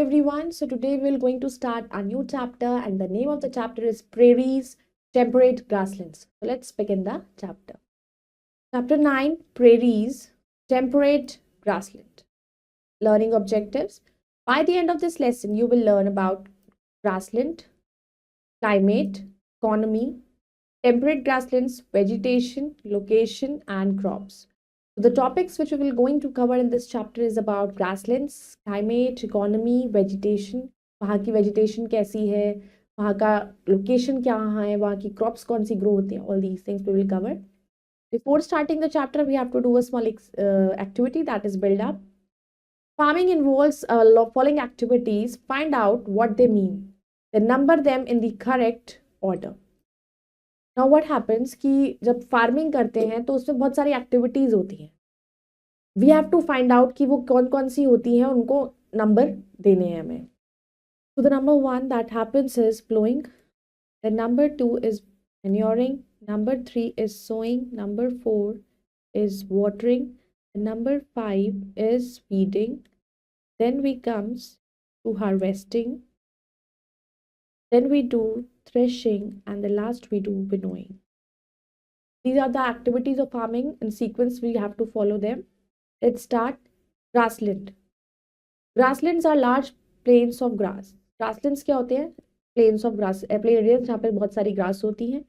everyone. So today we're going to start a new chapter and the name of the chapter is Prairies, Temperate Grasslands. So let's begin the chapter. Chapter 9, Prairies, Temperate Grassland. Learning objectives. By the end of this lesson, you will learn about grassland, climate, economy, temperate grasslands, vegetation, location and crops. So the topics which we will going to cover in this chapter is about grasslands, climate, economy, vegetation. वहाँ की vegetation कैसी है, वहाँ का location क्या है, वहाँ की crops कौन सी grow होती हैं, all these things we will cover. Before starting the chapter, we have to do a small activity, that is build up. Farming involves following activities. Find out what they mean. Then number them in the correct order. Now what happens कि जब farming करते हैं तो उसमें बहुत सारी activities होती हैं. We have to find out कि वो कौन कौन सी होती हैं, उनको नंबर देने हैं हमें. So the number 1 that happens is plowing. Then number 2 is manuring. Number 3 is sowing. Number 4 is watering. And number 5 is weeding. Then we comes to harvesting. Then we do threshing, and the last we do winnowing. These are the activities of farming in sequence. We have to follow them. Let's start. Grassland. Grasslands are large plains of grass. Grasslands क्या होते हैं? Plains of grass, plain areas जहाँ पे बहुत सारी grass होती हैं.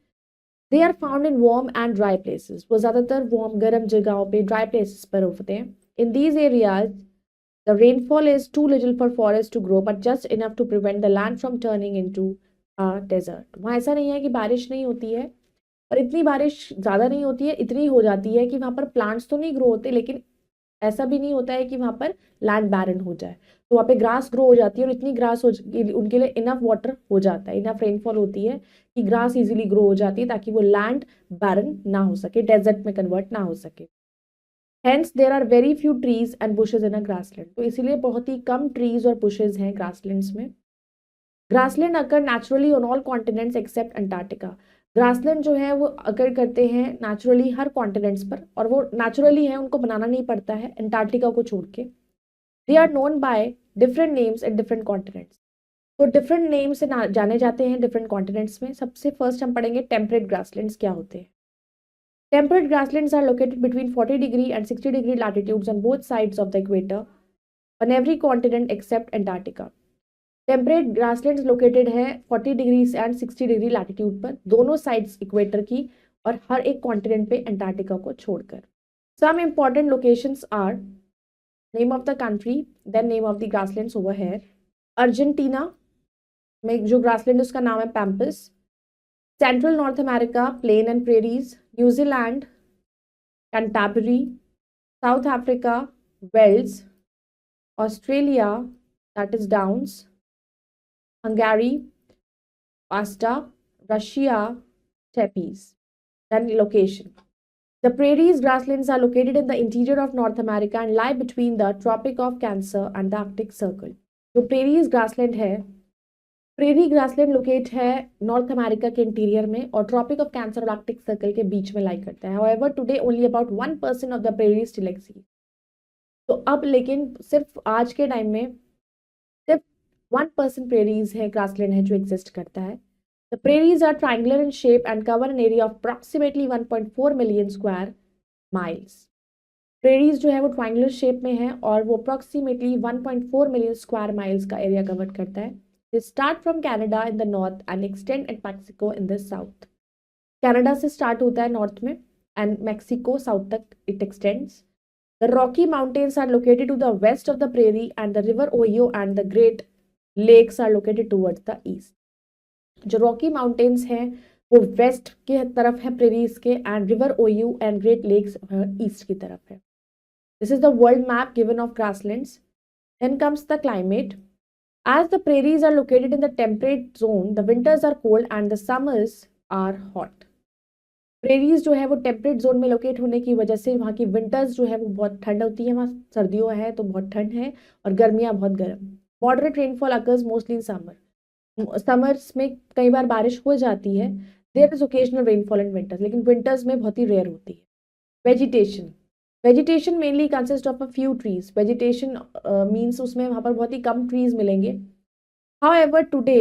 They are found in warm and dry places. वो ज़्यादातर warm गर्म जगहों पे dry places पर होते हैं. In these areas, the rainfall is too little for forests to grow, but just enough to prevent the land from turning into desert. वहाँ ऐसा नहीं है कि बारिश नहीं होती है और इतनी बारिश ज़्यादा नहीं होती है, इतनी हो जाती है कि वहाँ पर प्लांट्स तो नहीं ग्रो होते, लेकिन ऐसा भी नहीं होता है कि वहाँ पर लैंड बैरन हो जाए. तो वहाँ पे ग्रास ग्रो हो जाती है और इतनी ग्रास उनके लिए इनफ वाटर हो जाता है, इनफ रेनफॉल होती है कि ग्रास इजीली ग्रो हो जाती है ताकि वो लैंड बैरन ना हो सके, डेजर्ट में कन्वर्ट ना हो सके. Hence there are very few trees and bushes in a grassland. तो इसीलिए बहुत ही कम ट्रीज और बुशेज हैं ग्रासलैंड्स में. Grassland occur naturally on all continents except Antarctica. Grassland जो है वो अकर करते हैं नेचुरली हर कॉन्टिनेंट्स पर, और वो नेचुरली है, उनको बनाना नहीं पड़ता है अंटार्कटिका को छोड़ के. They are known by different names at different continents. तो डिफरेंट नेम से जाने जाते हैं डिफरेंट कॉन्टिनेंट्स में. सबसे फर्स्ट हम पढ़ेंगे टेम्परेट ग्रासलैंड्स क्या होते हैं. Temperate grasslands are located between 40 degree and 60 degree latitudes on both sides of the equator on every continent except Antarctica. Temperate grasslands located है 40 डिग्री एंड 60 डिग्री लैटिट्यूड पर, दोनों साइड्स इक्वेटर की और हर एक continent पे अंटार्कटिका को छोड़कर. Some important locations are name of the country, then name of the grasslands over here. Argentina में जो ग्रासलैंड उसका नाम है pampas. Central North America, plain and prairies. New Zealand, Canterbury. South Africa, Wales. Australia, that is Downs. Hungary, Pasta. Russia, Tepes. Then location. The prairies grasslands are located in the interior of North America and lie between the Tropic of Cancer and the Arctic Circle. जो prairies grassland है, prairie grassland locate है north America के interior में और tropic of cancer और Arctic circle के बीच में लाई करता है. However today only about 1% of the prairie still exist. तो अब लेकिन सिर्फ आज के टाइम में सिर्फ 1% प्रेरीज है, ग्रासलैंड है जो एग्जिस्ट करता है. The prairies are triangular in shape and cover an area of approximately 1.4 million square miles. Prairies जो है वो ट्राइंगुलर शेप में है और वो अप्रॉक्सीमेटली 1.4 मिलियन स्क्वायर माइल्स का एरिया कवर करता है. They start from Canada in the north and extend at Mexico in the south. Canada से start होता है north में and Mexico south तक it extends. The Rocky Mountains are located to the west of the prairie and the river Ohio and the Great Lakes are located towards the east. जो Rocky Mountains हैं वो west के तरफ है prairies के and river Ohio and Great Lakes east की तरफ है. This is the world map given of grasslands. Then comes the climate. As the prairies are located in the temperate zone, the winters are cold and the summers are hot. Prairies जो है वो temperate zone में locate होने की वजह से वहाँ की winters जो है वो बहुत ठंड होती है, वहाँ सर्दियों है तो बहुत ठंड है और गर्मियाँ बहुत गर्म. Moderate rainfall occurs mostly in summer. Summers में कई बार बारिश हो जाती है. There is occasional rainfall in winters, लेकिन winters में बहुत ही rare होती है. Vegetation. Vegetation mainly consist of a few trees, vegetation means उसमें वहाँ पर बहुत ही कम ट्रीज मिलेंगे. However today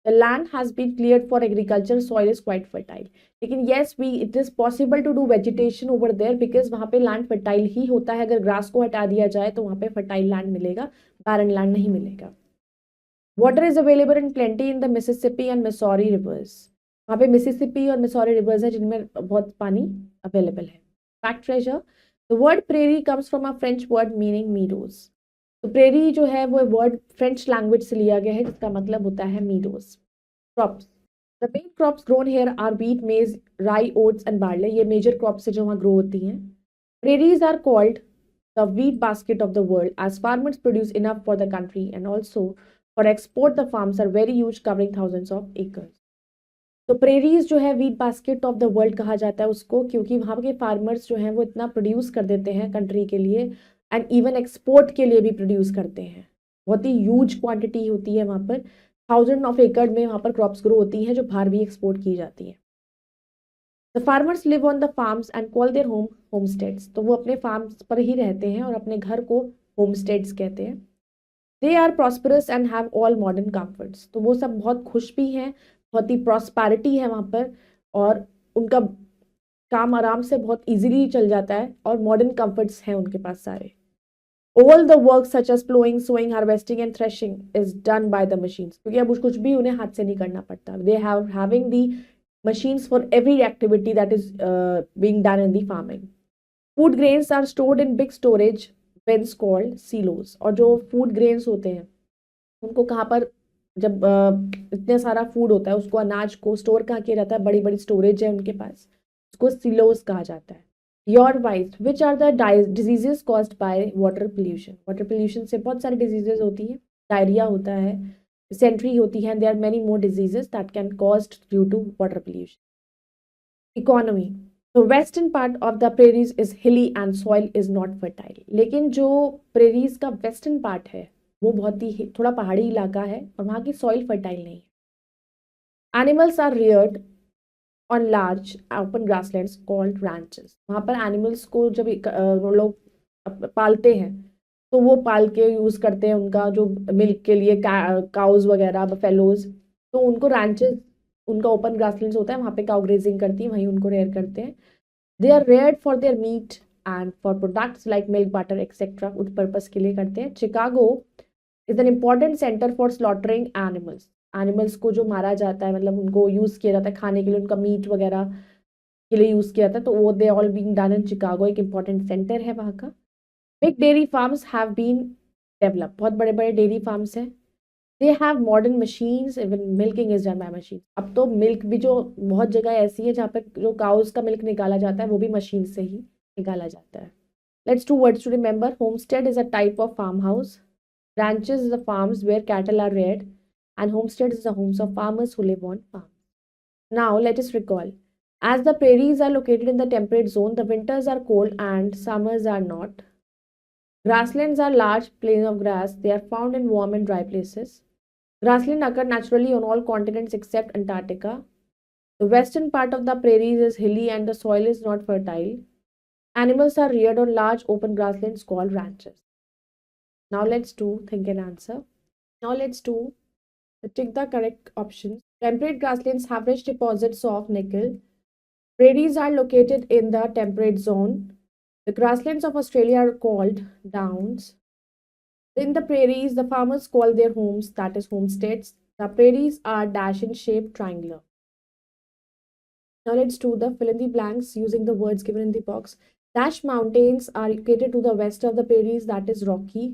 the land has been cleared for agriculture, soil is quite fertile. लेकिन yes we it is possible to do vegetation over there because वहाँ पे लैंड फर्टाइल ही होता है. अगर ग्रास को हटा दिया जाए तो वहाँ पे फर्टाइल लैंड मिलेगा, बैरन लैंड नहीं मिलेगा. Water is available in plenty in the Mississippi and Missouri reverse. वहाँ पे मिसिसिपी और मिसौरी रिवर्स है जिनमें बहुत पानी अवेलेबल है. Fact treasure, the word prairie comes from a French word meaning meadows. तो प्रेरी जो है वो वर्ड फ्रेंच लैंग्वेज से लिया गया है जिसका मतलब होता है meadows. Crops, the main crops grown here are wheat, maize, rye, oats and barley. ये मेजर क्रॉप्स है जो वहाँ ग्रो होती हैं. Prairies are called the wheat basket of the world as farmers produce enough for the country and also for export. The farms are very huge, covering thousands of acres. तो prairies जो है wheat basket of the world कहा जाता है उसको, क्योंकि वहाँ के फार्मर्स जो हैं वो इतना प्रोड्यूस कर देते हैं कंट्री के लिए एंड इवन एक्सपोर्ट के लिए भी प्रोड्यूस करते हैं. बहुत ही ह्यूज क्वांटिटी होती है वहाँ पर, थाउजेंड ऑफ एकड़ में वहाँ पर क्रॉप्स ग्रो होती हैं जो बाहर भी एक्सपोर्ट की जाती हैं. The farmers live on the farms and call their home homesteads. तो वो अपने फार्म्स पर ही रहते हैं और अपने घर को होमस्टेड्स कहते हैं. They are prosperous and have all modern comforts. तो वो सब बहुत खुश भी हैं, बहुत ही प्रॉस्पैरिटी है वहाँ पर और उनका काम आराम से बहुत इजीली चल जाता है और मॉडर्न कंफर्ट्स हैं उनके पास सारे. All the work such as ploughing, sowing, harvesting and threshing is done by the machines. क्योंकि अब कुछ भी उन्हें हाथ से नहीं करना पड़ता. They have having the machines for every activity that is being done in the farming. Food grains are stored in big storage bins called silos. और जो food grains होते हैं उनको कहाँ पर, जब इतने सारा फूड होता है उसको, अनाज को स्टोर कहाँ किया जाता है, बड़ी बड़ी स्टोरेज है उनके पास, उसको सिलोस कहा जाता है. Your wise, which are the diseases caused by water pollution. Water pollution से बहुत सारी डिजीजेस होती हैं. डायरिया होता है, dysentery होती है, and there are many more diseases that can caused due to water pollution. Economy, the western part of the prairies is hilly and soil is not fertile. लेकिन जो prairies का western part है वो बहुत ही थोड़ा पहाड़ी इलाका है और वहाँ की soil fertile नहीं है. Animals are reared on large open grasslands called ranches. वहाँ पर animals को जब लोग पालते हैं तो वो पाल के यूज़ करते हैं उनका जो मिल्क के लिए, काउज वगैरह, बफेलोज. तो उनको रैंचेस, उनका ओपन ग्रासलैंड्स होता है, वहाँ पे काउ ग्रेजिंग करती है, वहीं उनको रेयर करते हैं. They are reared for their meat and for products like milk, butter etcetera. उस पर्पज़ के लिए करते हैं. Chicago is an important centre for slaughtering animals. Animals को जो मारा जाता है, मतलब उनको यूज़ किया जाता है खाने के लिए, उनका मीट वगैरह के लिए यूज़ किया जाता है, तो वो they all being done in Chicago. एक इम्पॉर्टेंट सेंटर है वहाँ का. Big dairy farms have been develop. बहुत बड़े बड़े डेयरी फार्म्स हैं. They have modern machines, even milking is done by machine. अब तो मिल्क भी जो बहुत जगह ऐसी है जहाँ पर जो काउज का मिल्क निकाला जाता है वो भी मशीन से ही निकाला जाता है. Let's two words to remember. Homestead is a type of farm house. Ranches is the farms where cattle are reared, and homesteads is the homes of farmers who live on farms. Now let us recall. As the prairies are located in the temperate zone, the winters are cold and summers are not. Grasslands are large plains of grass. They are found in warm and dry places. Grassland occur naturally on all continents except Antarctica. The western part of the prairies is hilly and the soil is not fertile. Animals are reared on large open grasslands called ranches. Now let's do think and answer. Now let's do tick the correct options. Temperate grasslands have rich deposits of nickel. Prairies are located in the temperate zone. The grasslands of Australia are called downs. In the prairies, the farmers call their homes, that is homesteads. The prairies are dash in shape triangular. Now let's do the fill in the blanks using the words given in the box. Dash mountains are located to the west of the prairies, that is rocky.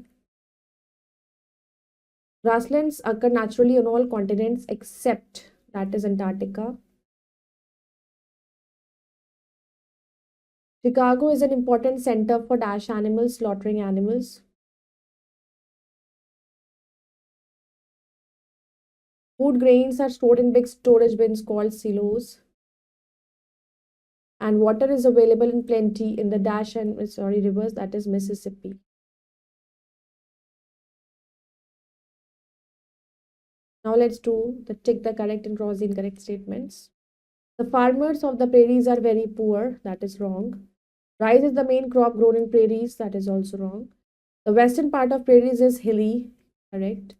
Grasslands occur naturally on all continents except, that is Antarctica. Chicago is an important center for dash animals, slaughtering animals. Food grains are stored in big storage bins called silos. And water is available in plenty in the dash and rivers, that is Mississippi. Now let's do the tick the correct and cross the incorrect statements. The farmers of the prairies are very poor, that is wrong. Rice is the main crop grown in prairies. That is also wrong. The western part of prairies is hilly. Correct.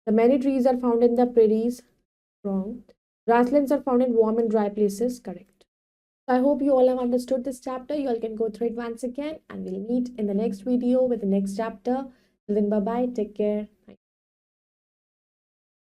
The many trees are found in the prairies. Wrong. Grasslands are found in warm and dry places. Correct. So I hope you all have understood this chapter. You all can go through it once again, and we'll meet in the next video with the next chapter. Till then, bye bye. Take care.